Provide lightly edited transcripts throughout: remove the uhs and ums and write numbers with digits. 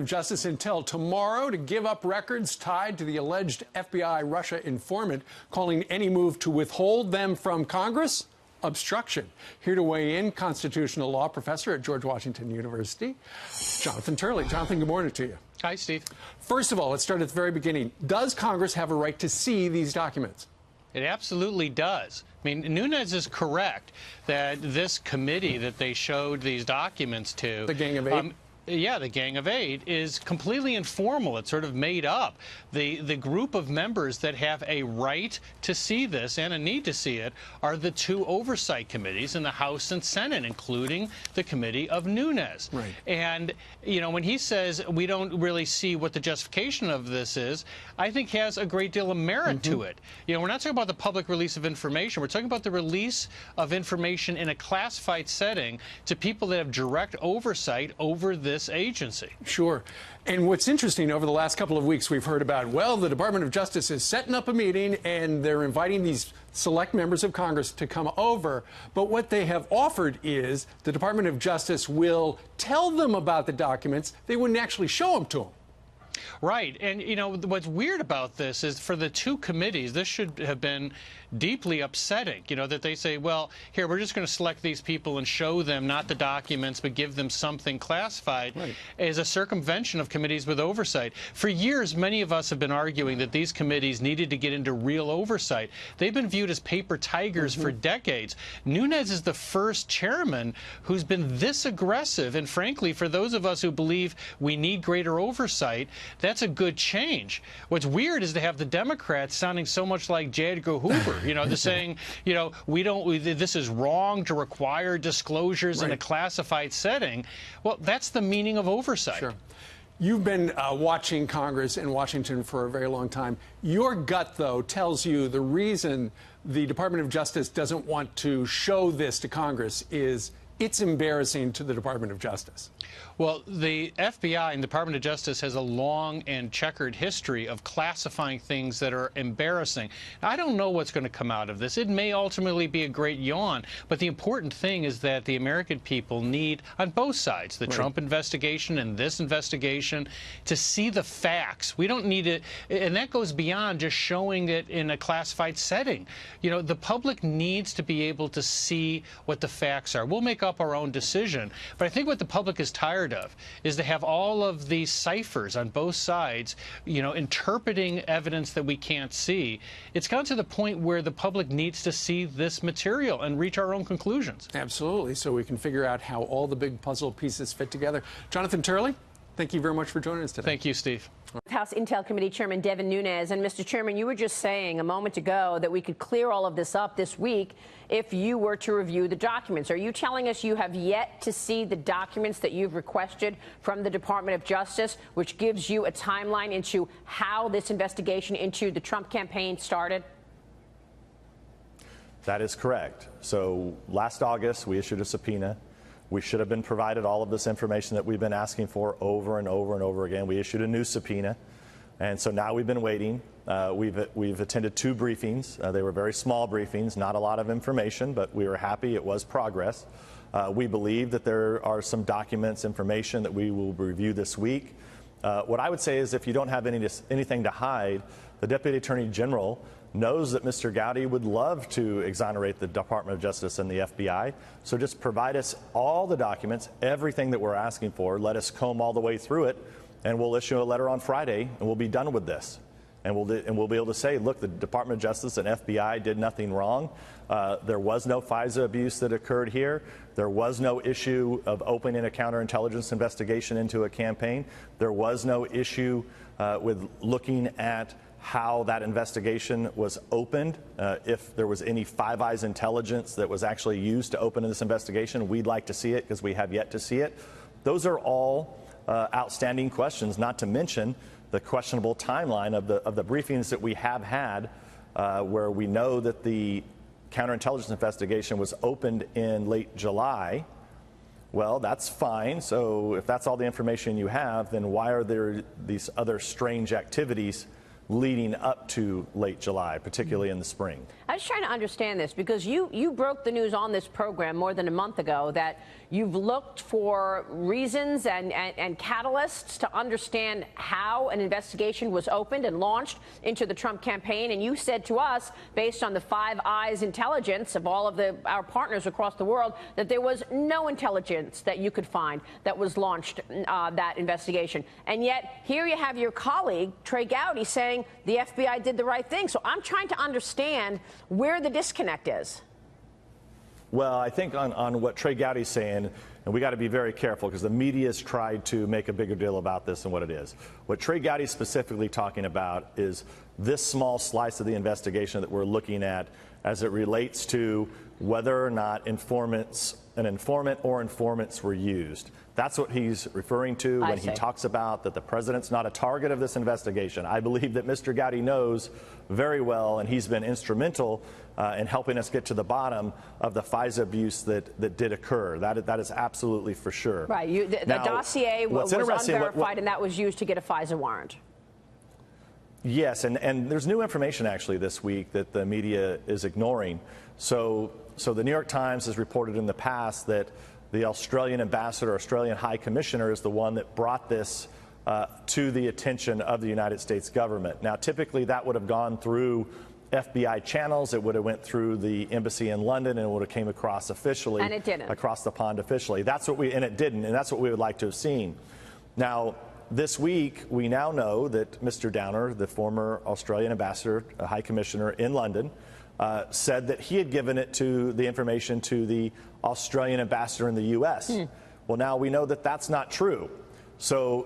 Justice until tomorrow to give up records tied to the alleged FBI Russia informant, calling any move to withhold them from Congress obstruction. Here to weigh in, constitutional law professor at George Washington University, Jonathan Turley. Jonathan, good morning to you. Hi, Steve. First of all, let's start at the very beginning. Does Congress have a right to see these documents? It absolutely does. I mean, Nunes is correct that this committee that they showed these documents to, the Gang of Eight? Yeah, the Gang of Eight is completely informal. It's sort of made up. The group of members that have a right to see this and a need to see it are the two oversight committees in the House and Senate, including the committee of Nunes. Right. And, you know, when he says we don't really see what the justification of this is, I think has a great deal of merit to it. You know, we're not talking about the public release of information. We're talking about the release of information in a classified setting to people that have direct oversight over this agency. Sure. And what's interesting, over the last couple of weeks, we've heard about, well, the Department of Justice is setting up a meeting and they're inviting these select members of Congress to come over. But what they have offered is the Department of Justice will tell them about the documents. They wouldn't actually show them to them. Right. And, you know, what's weird about this is for the two committees, this should have been deeply upsetting, you know, that they say, well, here, we're just going to select these people and show them not the documents, but give them something classified as a circumvention of committees with oversight. For years, many of us have been arguing that these committees needed to get into real oversight. They've been viewed as paper tigers for decades. Nunes is the first chairman who's been this aggressive. And frankly, for those of us who believe we need greater oversight, that's a good change. What's weird is to have the Democrats sounding so much like J. Edgar Hoover. You know, they're saying, you know, this is wrong to require disclosures in a classified setting. Well, that's the meaning of oversight. Sure. You've been watching Congress in Washington for a very long time. Your gut, though, tells you the reason the Department of Justice doesn't want to show this to Congress is it's embarrassing to the Department of Justice. Well, the FBI and Department of Justice has a long and checkered history of classifying things that are embarrassing. Now, I don't know what's going to come out of this. It may ultimately be a great yawn, but the important thing is that the American people need, on both sides, the Trump investigation and this investigation, to see the facts. We don't need it, and that goes beyond just showing it in a classified setting. You know, the public needs to be able to see what the facts are. We'll make up our own decision, but I think what the public is tired of is to have all of these ciphers on both sides, you know, interpreting evidence that we can't see. It's gotten to the point where the public needs to see this material and reach our own conclusions. Absolutely, so we can figure out how all the big puzzle pieces fit together. Jonathan Turley, thank you very much for joining us today. Thank you, Steve. House Intel Committee Chairman Devin Nunes. And Mr. Chairman, you were just saying a moment ago that we could clear all of this up this week if you were to review the documents. Are you telling us you have yet to see the documents that you've requested from the Department of Justice, which gives you a timeline into how this investigation into the Trump campaign started? That is correct. So last August, we issued a subpoena. We should have been provided all of this information that we've been asking for over and over and over again. We issued a new subpoena, and so now we've been waiting. We've attended two briefings. They were very small briefings, not a lot of information, but we were happy it was progress. We believe that there are some documents, information that we will review this week. What I would say is if you don't have anything to hide, the Deputy Attorney General knows that Mr. Gowdy would love to exonerate the Department of Justice and the FBI. So just provide us all the documents, everything that we're asking for. Let us comb all the way through it, and we'll issue a letter on Friday, and we'll be done with this. And we'll be able to say, look, the Department of Justice and FBI did nothing wrong. There was no FISA abuse that occurred here. There was no issue of opening a counterintelligence investigation into a campaign. There was no issue with looking at how that investigation was opened. If there was any Five Eyes intelligence that was actually used to open this investigation, we'd like to see it because we have yet to see it. Those are all outstanding questions, not to mention the questionable timeline of the briefings that we have had where we know that the counterintelligence investigation was opened in late July. Well, that's fine. So if that's all the information you have, then why are there these other strange activities leading up to late July, particularly in the spring? was trying to understand this because you broke the news on this program more than a month ago that you've looked for reasons and catalysts to understand how an investigation was opened and launched into the Trump campaign. And you said to us, based on the Five Eyes intelligence of all of our partners across the world, that there was no intelligence that you could find that was launched that investigation. And yet here you have your colleague, Trey Gowdy, saying the FBI did the right thing. So I'm trying to understand where the disconnect is. Well, I think on what Trey Gowdy's saying, and we got to be very careful because the media's tried to make a bigger deal about this than what it is. What Trey Gowdy's specifically talking about is this small slice of the investigation that we're looking at as it relates to whether or not an informant or informants were used. That's what he's referring to when he talks about that the president's not a target of this investigation. I believe that Mr. Gowdy knows very well, and he's been instrumental in helping us get to the bottom of the FISA abuse that did occur. That is absolutely for sure. Right. The dossier was unverified, and that was used to get a FISA warrant. Yes, and there's new information actually this week that the media is ignoring. So the New York Times has reported in the past that the Australian ambassador, Australian high commissioner, is the one that brought this to the attention of the United States government. Now, typically that would have gone through FBI channels. It would have went through the embassy in London, and it would have came across officially. And it didn't. Across the pond officially. And it didn't, and that's what we would like to have seen. Now, this week, we now know that Mr. Downer, the former Australian ambassador, high commissioner in London, said that he had given the information to the Australian ambassador in the U.S. Well, now we know that that's not true. So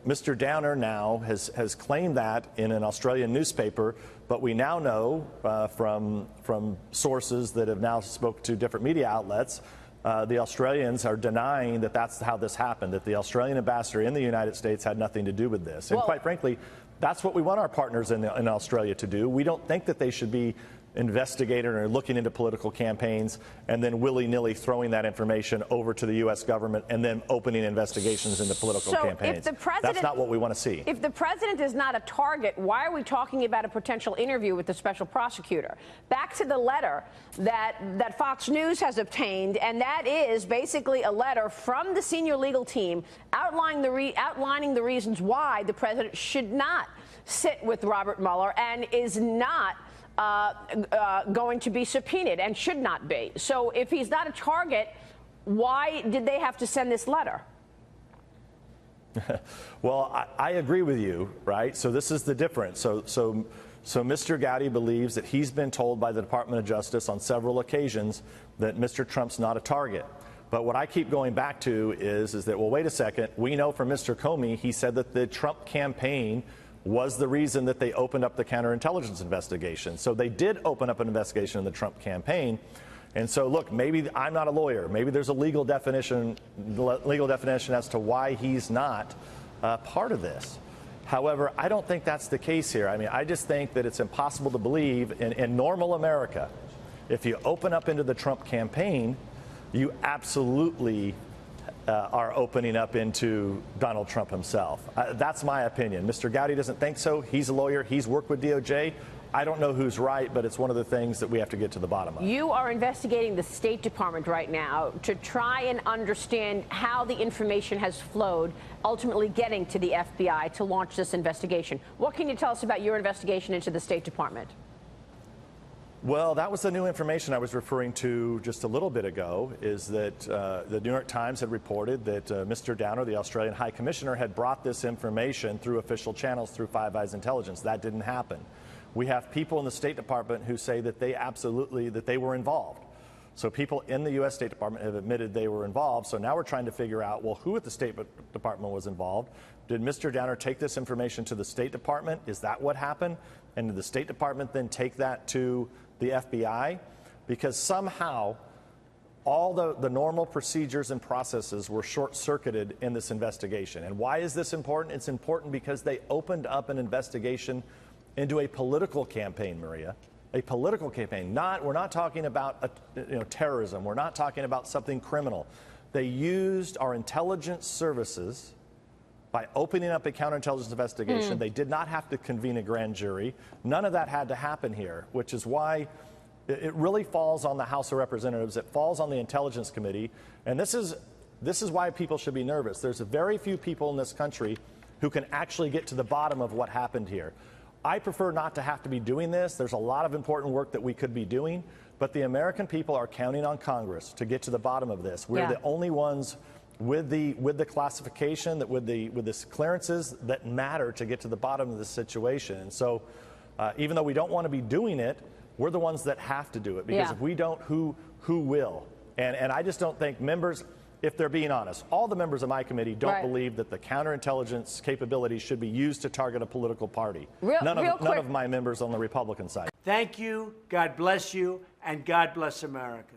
Mr. Downer now has claimed that in an Australian newspaper, but we now know from sources that have now spoke to different media outlets, the Australians are denying that that's how this happened, that the Australian ambassador in the United States had nothing to do with this. And quite frankly, that's what we want our partners in Australia to do. We don't think that they should be investigating or looking into political campaigns and then willy-nilly throwing that information over to the U.S. government and then opening investigations into political campaigns. That's not what we want to see. If the president is not a target, why are we talking about a potential interview with the special prosecutor? Back to the letter that Fox News has obtained, and that is basically a letter from the senior legal team outlining the reasons why the president should not sit with Robert Mueller and is not going to be subpoenaed and should not be. So if he's not a target, why did they have to send this letter? Well, I agree with you, right? So this is the difference. So Mr. Gowdy believes that he's been told by the Department of Justice on several occasions that Mr. Trump's not a target. But what I keep going back to is that, well, wait a second. We know from Mr. Comey, he said that the Trump campaign was the reason that they opened up the counterintelligence investigation. So they did open up an investigation in the Trump campaign. And so, look, maybe I'm not a lawyer. Maybe there's a legal definition as to why he's not part of this. However, I don't think that's the case here. I mean, I just think that it's impossible to believe in normal America, if you open up into the Trump campaign, you absolutely are opening up into Donald Trump himself. That's my opinion. Mr. Gowdy doesn't think so. He's a lawyer. He's worked with DOJ. I don't know who's right, but it's one of the things that we have to get to the bottom of. You are investigating the State Department right now to try and understand how the information has flowed, ultimately getting to the FBI to launch this investigation. What can you tell us about your investigation into the State Department? Well, that was the new information I was referring to just a little bit ago, is that the New York Times had reported that Mr. Downer, the Australian High Commissioner, had brought this information through official channels, through Five Eyes intelligence. That didn't happen. We have people in the State Department who say that they were involved. So people in the U.S. State Department have admitted they were involved. So now we're trying to figure out, well, who at the State Department was involved? Did Mr. Downer take this information to the State Department? Is that what happened? And did the State Department then take that to the FBI? Because somehow all the normal procedures and processes were short-circuited in this investigation. And why is this important? It's important because they opened up an investigation into a political campaign, Maria. A political campaign. We're not talking about terrorism. We're not talking about something criminal. They used our intelligence services by opening up a counterintelligence investigation. They did not have to convene a grand jury. None of that had to happen here, which is why It really falls on the House of Representatives. It falls on the Intelligence Committee. And this is why people should be nervous. There's very few people in this country who can actually get to the bottom of what happened here. I prefer not to have to be doing this. There's a lot of important work that we could be doing, but the American people are counting on Congress to get to the bottom of this. We're the only ones with the classification, with the clearances that matter to get to the bottom of this situation. And so, even though we don't want to be doing it, we're the ones that have to do it, because if we don't, who will? And I just don't think members, if they're being honest, all the members of my committee don't believe that the counterintelligence capabilities should be used to target a political party. None of my members on the Republican side. Thank you, God bless you, and God bless America.